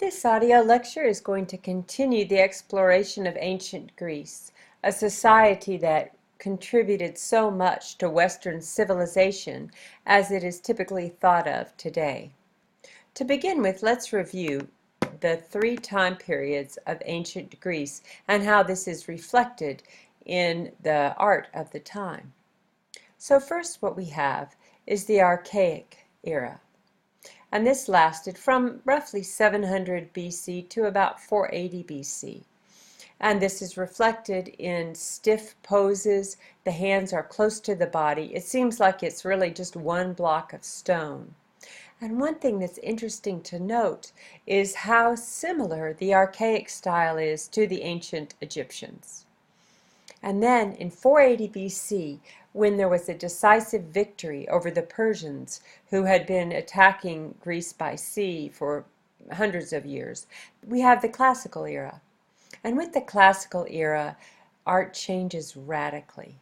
This audio lecture is going to continue the exploration of ancient Greece, a society that contributed so much to Western civilization as it is typically thought of today. To begin with, let's review the three time periods of ancient Greece and how this is reflected in the art of the time. So first, what we have is the Archaic era. And this lasted from roughly 700 BC to about 480 BC. And this is reflected in stiff poses. The hands are close to the body. It seems like it's really just one block of stone. And one thing that's interesting to note is how similar the archaic style is to the ancient Egyptians. And then in 480 BC, when there was a decisive victory over the Persians who had been attacking Greece by sea for hundreds of years, we have the classical era. And with the classical era, art changes radically.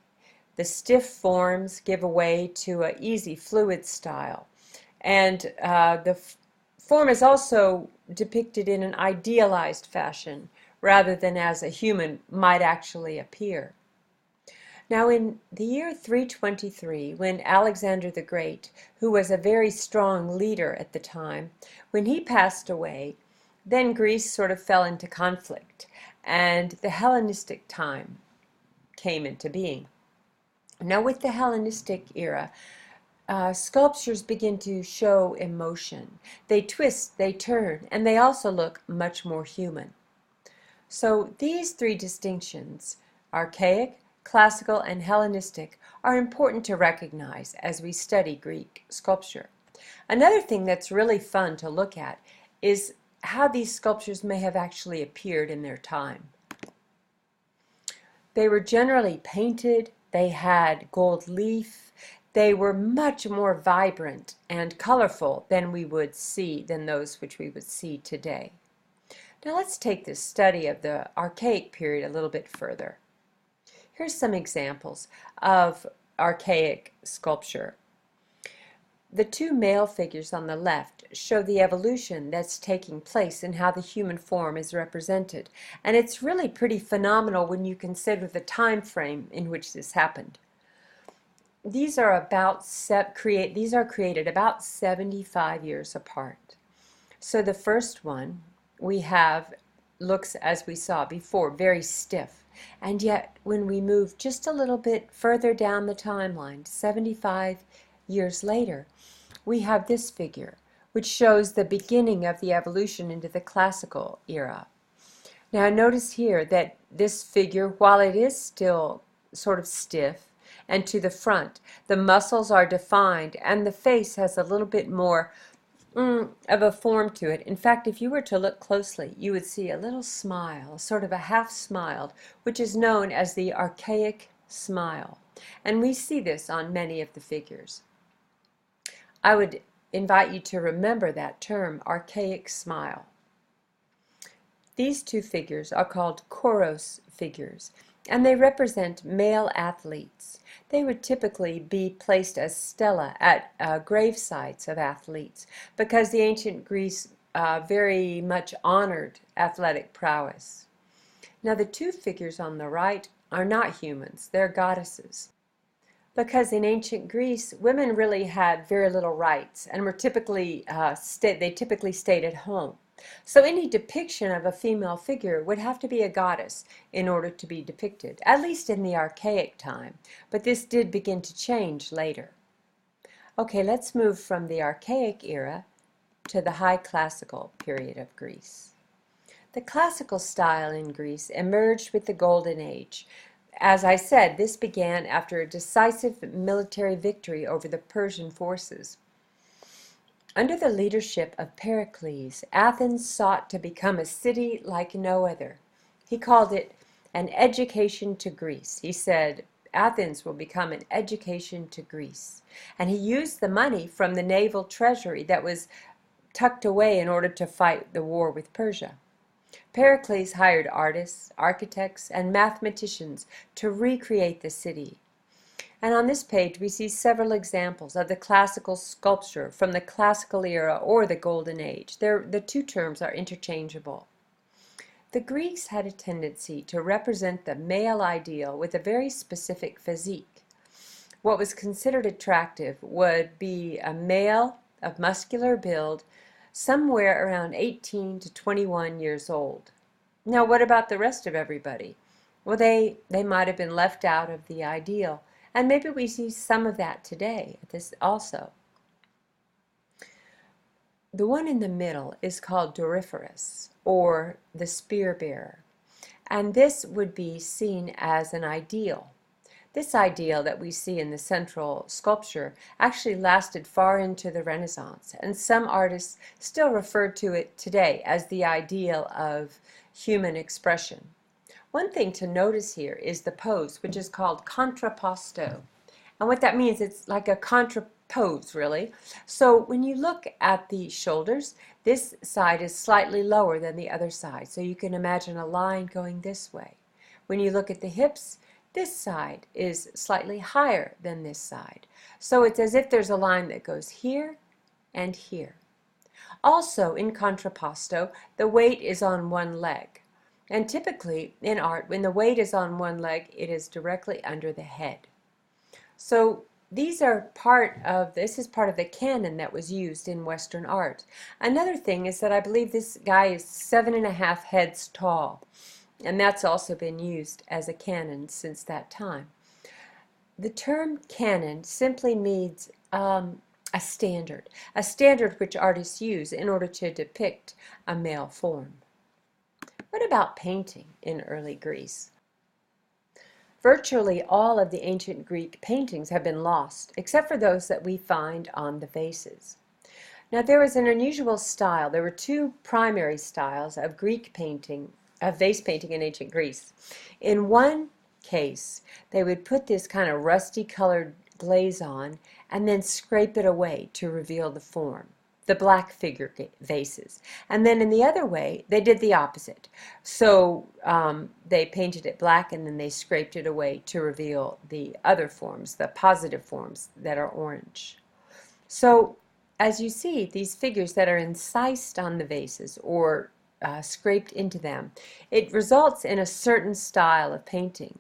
The stiff forms give way to an easy, fluid style. And the form is also depicted in an idealized fashion, rather than as a human might actually appear. Now in the year 323, when Alexander the Great, who was a very strong leader at the time, when he passed away, then Greece sort of fell into conflict, and the Hellenistic time came into being. Now with the Hellenistic era, sculptures begin to show emotion. They twist, they turn, and they also look much more human. So these three distinctions, archaic, classical, and Hellenistic, are important to recognize as we study Greek sculpture. Another thing that's really fun to look at is how these sculptures may have actually appeared in their time. They were generally painted, they had gold leaf, they were much more vibrant and colorful than those which we would see today. Now let's take this study of the archaic period a little bit further. Here's some examples of archaic sculpture. The two male figures on the left show the evolution that's taking place in how the human form is represented, and it's really pretty phenomenal when you consider the time frame in which this happened. These are created about 75 years apart. So the first one we have looks, as we saw before, very stiff. And yet, when we move just a little bit further down the timeline, 75 years later, we have this figure, which shows the beginning of the evolution into the classical era. Now, notice here that this figure, while it is still sort of stiff and to the front, the muscles are defined, and the face has a little bit more of a form to it. In fact, if you were to look closely, you would see a little smile, sort of a half smile, which is known as the archaic smile. And we see this on many of the figures. I would invite you to remember that term, archaic smile. These two figures are called Kouros figures, and they represent male athletes. They would typically be placed as stelae at grave sites of athletes because the ancient Greece very much honored athletic prowess. Now the two figures on the right are not humans, they're goddesses. Because in ancient Greece, women really had very little rights and were typically stayed at home. So any depiction of a female figure would have to be a goddess in order to be depicted, at least in the archaic time, but this did begin to change later. Okay, let's move from the archaic era to the high classical period of Greece. The classical style in Greece emerged with the Golden Age. As I said, this began after a decisive military victory over the Persian forces. Under the leadership of Pericles, Athens sought to become a city like no other. He called it an education to Greece. He said, Athens will become an education to Greece. And he used the money from the naval treasury that was tucked away in order to fight the war with Persia. Pericles hired artists, architects, and mathematicians to recreate the city. And on this page we see several examples of the classical sculpture from the classical era or the Golden Age. The two terms are interchangeable. The Greeks had a tendency to represent the male ideal with a very specific physique. What was considered attractive would be a male of muscular build, somewhere around 18 to 21 years old. Now, what about the rest of everybody? Well, they might have been left out of the ideal, and maybe we see some of that today, this also. The one in the middle is called Doryphorus, or the spear bearer, and this would be seen as an ideal. This ideal that we see in the central sculpture actually lasted far into the Renaissance, and some artists still refer to it today as the ideal of human expression. One thing to notice here is the pose, which is called contrapposto. And what that means, it's like a contrapose, really. So when you look at the shoulders, this side is slightly lower than the other side. So you can imagine a line going this way. When you look at the hips, this side is slightly higher than this side. So it's as if there's a line that goes here and here. Also, in contrapposto, the weight is on one leg. And typically, in art, when the weight is on one leg, it is directly under the head. So this is part of the canon that was used in Western art. Another thing is that I believe this guy is 7.5 heads tall, and that's also been used as a canon since that time. The term canon simply means a standard which artists use in order to depict a male form. What about painting in early Greece? Virtually all of the ancient Greek paintings have been lost, except for those that we find on the vases. Now, there was an unusual style. There were two primary styles of Greek painting, of vase painting in ancient Greece. In one case, they would put this kind of rusty colored glaze on and then scrape it away to reveal the form, the black figure vases. And then in the other way, they did the opposite. So they painted it black and then they scraped it away to reveal the other forms, the positive forms that are orange. So as you see, these figures that are incised on the vases or scraped into them, it results in a certain style of painting.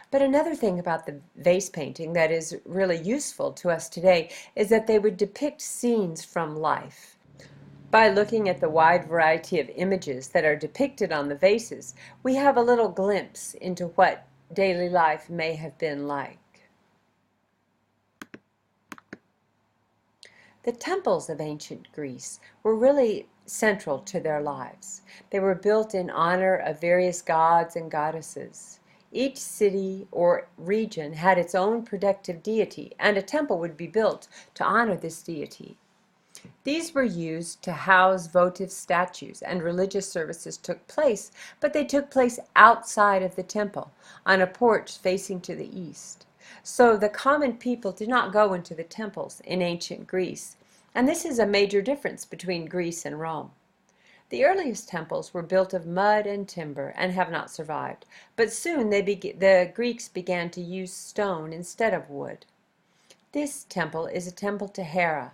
But another thing about the vase painting that is really useful to us today is that they would depict scenes from life. By looking at the wide variety of images that are depicted on the vases, we have a little glimpse into what daily life may have been like. The temples of ancient Greece were really central to their lives. They were built in honor of various gods and goddesses. Each city or region had its own protective deity, and a temple would be built to honor this deity. These were used to house votive statues, and religious services took place, but they took place outside of the temple, on a porch facing to the east. So the common people did not go into the temples in ancient Greece, and this is a major difference between Greece and Rome. The earliest temples were built of mud and timber and have not survived, but soon the Greeks began to use stone instead of wood. This temple is a temple to Hera,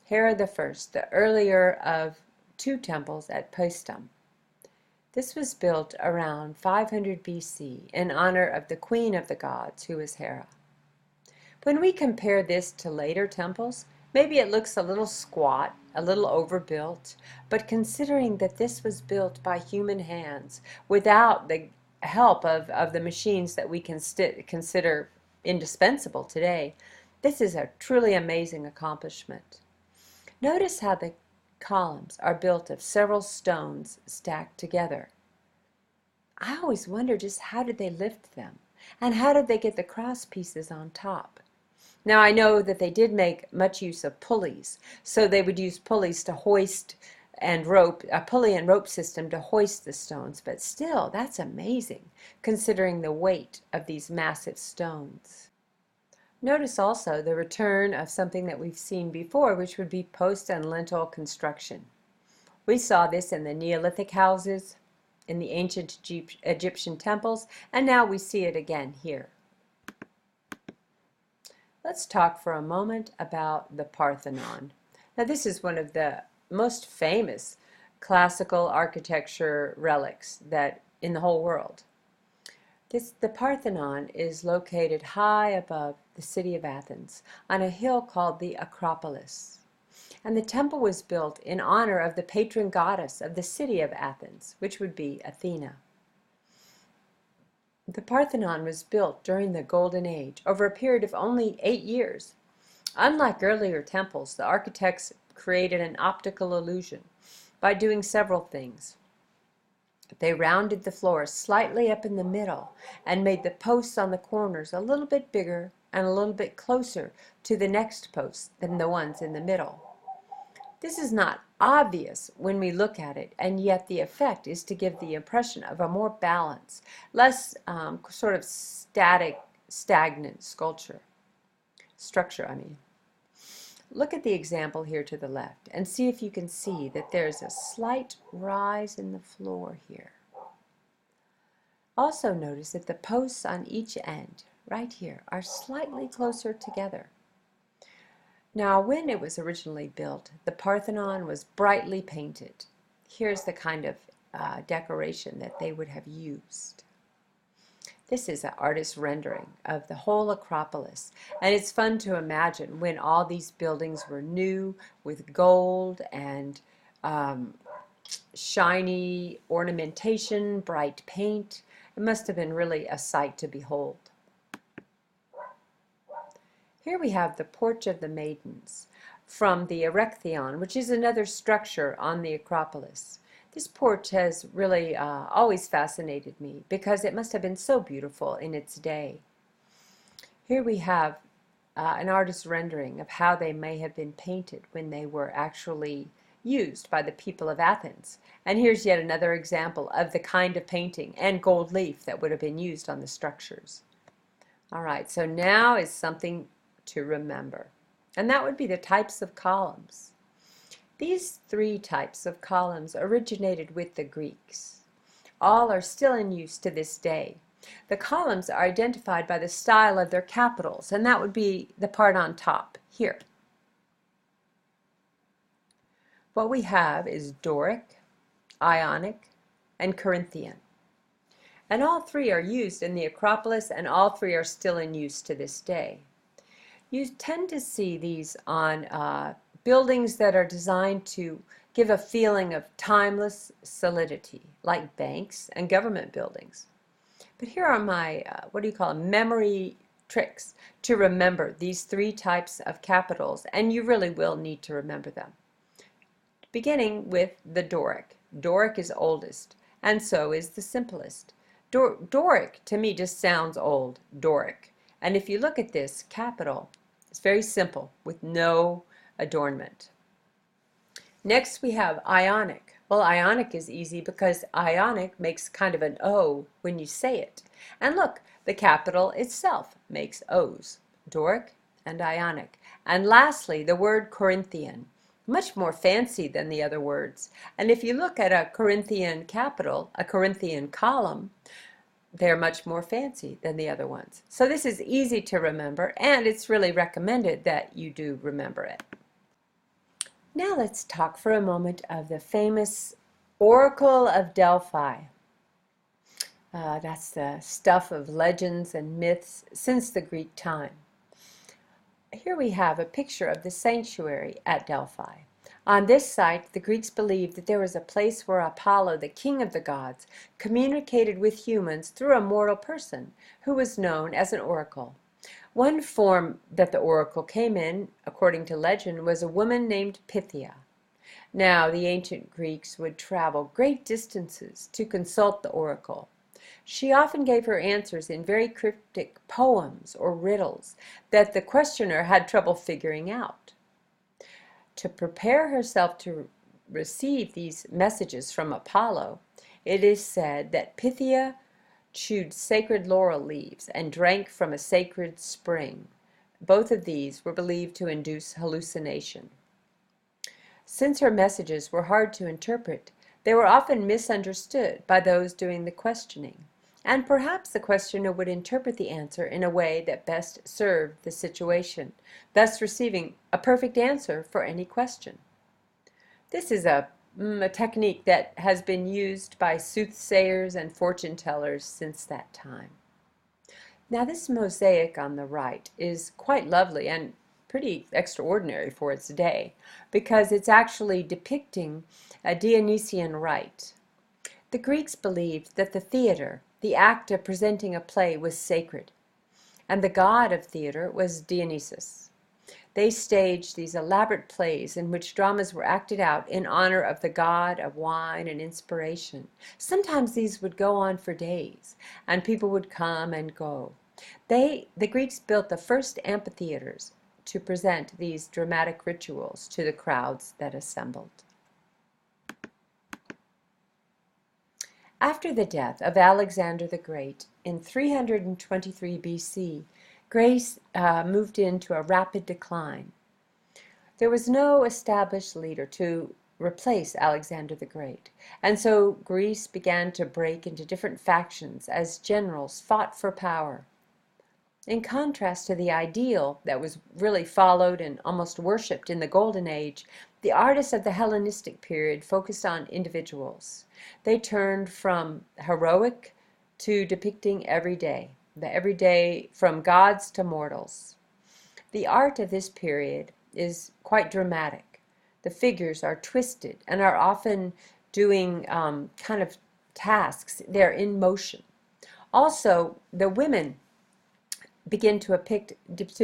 Hera I, the earlier of two temples at Paestum. This was built around 500 BC in honor of the queen of the gods, who is Hera. When we compare this to later temples, maybe it looks a little squat, a little overbuilt, but considering that this was built by human hands without the help of the machines that we can consider indispensable today, this is a truly amazing accomplishment. Notice how the columns are built of several stones stacked together. I always wonder just how did they lift them, and how did they get the cross pieces on top? Now, I know that they did make much use of pulleys, so they would use pulleys to hoist and rope, a pulley and rope system to hoist the stones, but still, that's amazing, considering the weight of these massive stones. Notice also the return of something that we've seen before, which would be post and lintel construction. We saw this in the Neolithic houses, in the ancient Egyptian temples, and now we see it again here. Let's talk for a moment about the Parthenon. Now, this is one of the most famous classical architecture relics that in the whole world. The Parthenon is located high above the city of Athens on a hill called the Acropolis. And the temple was built in honor of the patron goddess of the city of Athens, which would be Athena. The Parthenon was built during the Golden Age, over a period of only 8 years. Unlike earlier temples, the architects created an optical illusion by doing several things. They rounded the floor slightly up in the middle and made the posts on the corners a little bit bigger and a little bit closer to the next posts than the ones in the middle. This is not obvious when we look at it, and yet the effect is to give the impression of a more balanced, less sort of stagnant structure. Look at the example here to the left and see if you can see that there's a slight rise in the floor here. Also notice that the posts on each end, right here, are slightly closer together. Now, when it was originally built, the Parthenon was brightly painted. Here's the kind of decoration that they would have used. This is an artist's rendering of the whole Acropolis, and it's fun to imagine when all these buildings were new with gold and shiny ornamentation, bright paint. It must have been really a sight to behold. Here we have the Porch of the Maidens from the Erechtheion, which is another structure on the Acropolis. This porch has really always fascinated me because it must have been so beautiful in its day. Here we have an artist's rendering of how they may have been painted when they were actually used by the people of Athens. And here's yet another example of the kind of painting and gold leaf that would have been used on the structures. All right, so now is something to remember, and that would be the types of columns. These 3 types of columns originated with the Greeks. All are still in use to this day. The columns are identified by the style of their capitals, and that would be the part on top here. What we have is Doric, Ionic, and Corinthian. And all 3 are used in the Acropolis, and all 3 are still in use to this day. You tend to see these on buildings that are designed to give a feeling of timeless solidity, like banks and government buildings. But here are my, memory tricks to remember these 3 types of capitals, and you really will need to remember them. Beginning with the Doric. Doric is oldest, and so is the simplest. Doric, to me, just sounds old, Doric. And if you look at this capital, it's very simple with no adornment. Next we have Ionic. Well, Ionic is easy because Ionic makes kind of an O when you say it. And look, the capital itself makes O's, Doric and Ionic. And lastly, the word Corinthian, much more fancy than the other words. And if you look at a Corinthian capital, a Corinthian column, they're much more fancy than the other ones. So this is easy to remember, and it's really recommended that you do remember it. Now let's talk for a moment of the famous Oracle of Delphi. That's the stuff of legends and myths since the Greek time. Here we have a picture of the sanctuary at Delphi. On this site, the Greeks believed that there was a place where Apollo, the king of the gods, communicated with humans through a mortal person who was known as an oracle. One form that the oracle came in, according to legend, was a woman named Pythia. Now, the ancient Greeks would travel great distances to consult the oracle. She often gave her answers in very cryptic poems or riddles that the questioner had trouble figuring out. To prepare herself to receive these messages from Apollo, it is said that Pythia chewed sacred laurel leaves and drank from a sacred spring. Both of these were believed to induce hallucination. Since her messages were hard to interpret, they were often misunderstood by those doing the questioning, And perhaps the questioner would interpret the answer in a way that best served the situation, thus receiving a perfect answer for any question. This is a technique that has been used by soothsayers and fortune tellers since that time. Now this mosaic on the right is quite lovely and pretty extraordinary for its day because it's actually depicting a Dionysian rite. The Greeks believed that the theater, the act of presenting a play, was sacred, and the god of theater was Dionysus. They staged these elaborate plays in which dramas were acted out in honor of the god of wine and inspiration. Sometimes these would go on for days, and people would come and go. The Greeks built the first amphitheaters to present these dramatic rituals to the crowds that assembled. After the death of Alexander the Great in 323 BC, Greece moved into a rapid decline. There was no established leader to replace Alexander the Great, and so Greece began to break into different factions as generals fought for power. In contrast to the ideal that was really followed and almost worshipped in the Golden Age, the artists of the Hellenistic period focused on individuals. They turned from heroic to depicting the everyday from gods to mortals. The art of this period is quite dramatic. The figures are twisted and are often doing kind of tasks. They're in motion. Also, the women begin to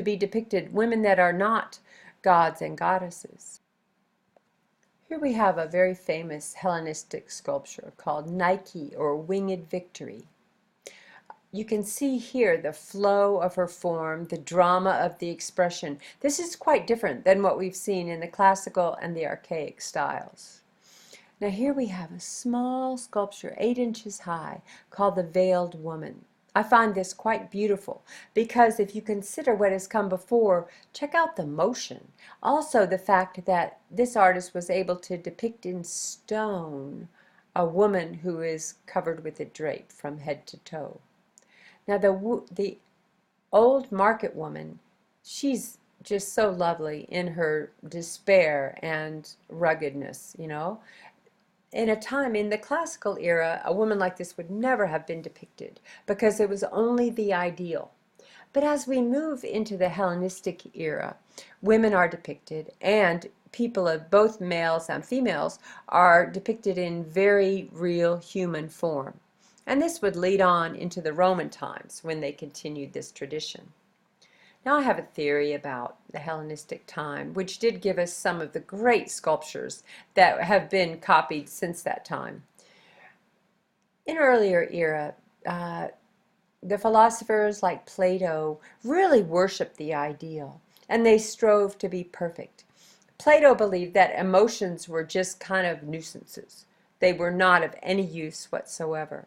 be depicted, women that are not gods and goddesses. Here we have a very famous Hellenistic sculpture called Nike, or Winged Victory. You can see here the flow of her form, the drama of the expression. This is quite different than what we've seen in the classical and the archaic styles. Now here we have a small sculpture 8 inches high called the Veiled Woman. I find this quite beautiful because if you consider what has come before, check out the motion. Also the fact that this artist was able to depict in stone a woman who is covered with a drape from head to toe. Now the old market woman, she's just so lovely in her despair and ruggedness, you know. In a time in the classical era, a woman like this would never have been depicted because it was only the ideal. But as we move into the Hellenistic era, women are depicted, and people of both males and females are depicted in very real human form. And this would lead on into the Roman times when they continued this tradition. Now I have a theory about the Hellenistic time, which did give us some of the great sculptures that have been copied since that time. In earlier era, the philosophers like Plato really worshiped the ideal, and they strove to be perfect. Plato believed that emotions were just kind of nuisances. They were not of any use whatsoever.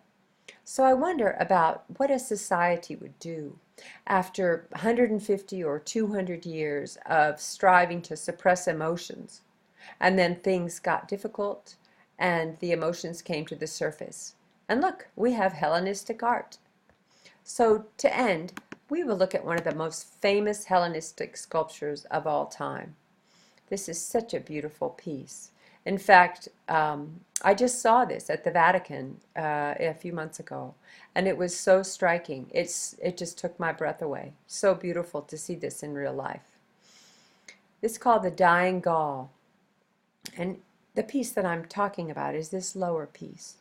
So I wonder about what a society would do after 150 or 200 years of striving to suppress emotions, and then things got difficult and the emotions came to the surface. And look, we have Hellenistic art. So to end, we will look at one of the most famous Hellenistic sculptures of all time. This is such a beautiful piece. In fact, I just saw this at the Vatican a few months ago, and it was so striking. It just took my breath away. So beautiful to see this in real life. This is called the Dying Gaul, and the piece that I'm talking about is this lower piece.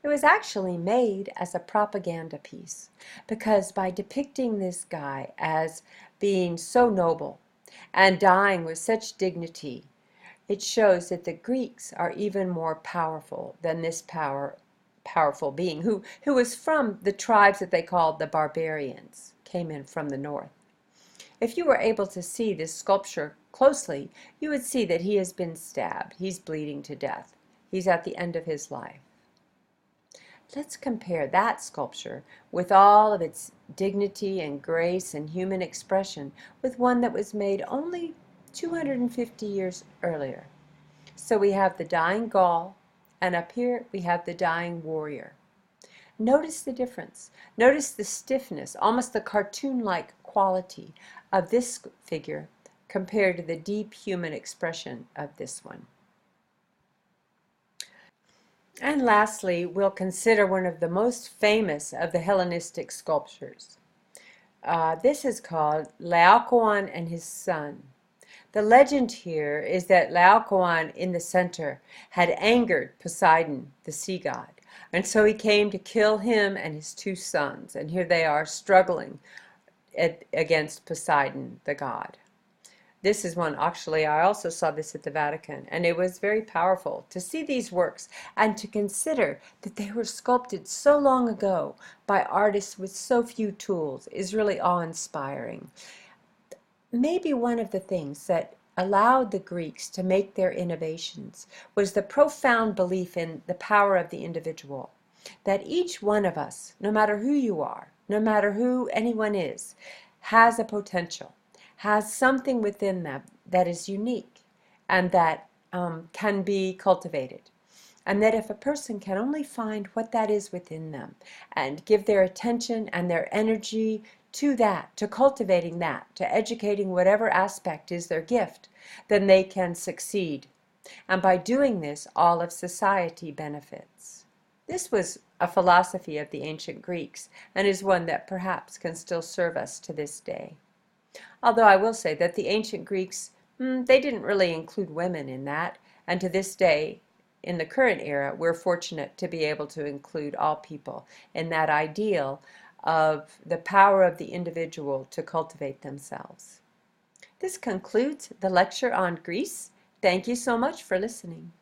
It was actually made as a propaganda piece because by depicting this guy as being so noble and dying with such dignity, it shows that the Greeks are even more powerful than this powerful being who was from the tribes that they called the barbarians, came in from the north. If you were able to see this sculpture closely, you would see that he has been stabbed. He's bleeding to death. He's at the end of his life. Let's compare that sculpture with all of its dignity and grace and human expression with one that was made only 250 years earlier. So we have the dying Gaul, and up here we have the dying warrior. Notice the difference. Notice the stiffness, almost the cartoon-like quality of this figure compared to the deep human expression of this one. And lastly, we'll consider one of the most famous of the Hellenistic sculptures. This is called Laocoon and his son. The legend here is that Laocoon in the center had angered Poseidon, the sea god, and so he came to kill him and his two sons, and here they are struggling against Poseidon, the god. This is one, actually, I also saw this at the Vatican, and it was very powerful to see these works and to consider that they were sculpted so long ago by artists with so few tools is really awe-inspiring. Maybe one of the things that allowed the Greeks to make their innovations was the profound belief in the power of the individual, that each one of us, no matter who you are, no matter who anyone is, has a potential, has something within them that is unique and that can be cultivated. And that if a person can only find what that is within them and give their attention and their energy to that, to cultivating that, to educating whatever aspect is their gift, then they can succeed. And by doing this, all of society benefits. This was a philosophy of the ancient Greeks and is one that perhaps can still serve us to this day. Although I will say that the ancient Greeks, they didn't really include women in that, and to this day, in the current era, we're fortunate to be able to include all people in that ideal of the power of the individual to cultivate themselves. This concludes the lecture on Greece. Thank you so much for listening.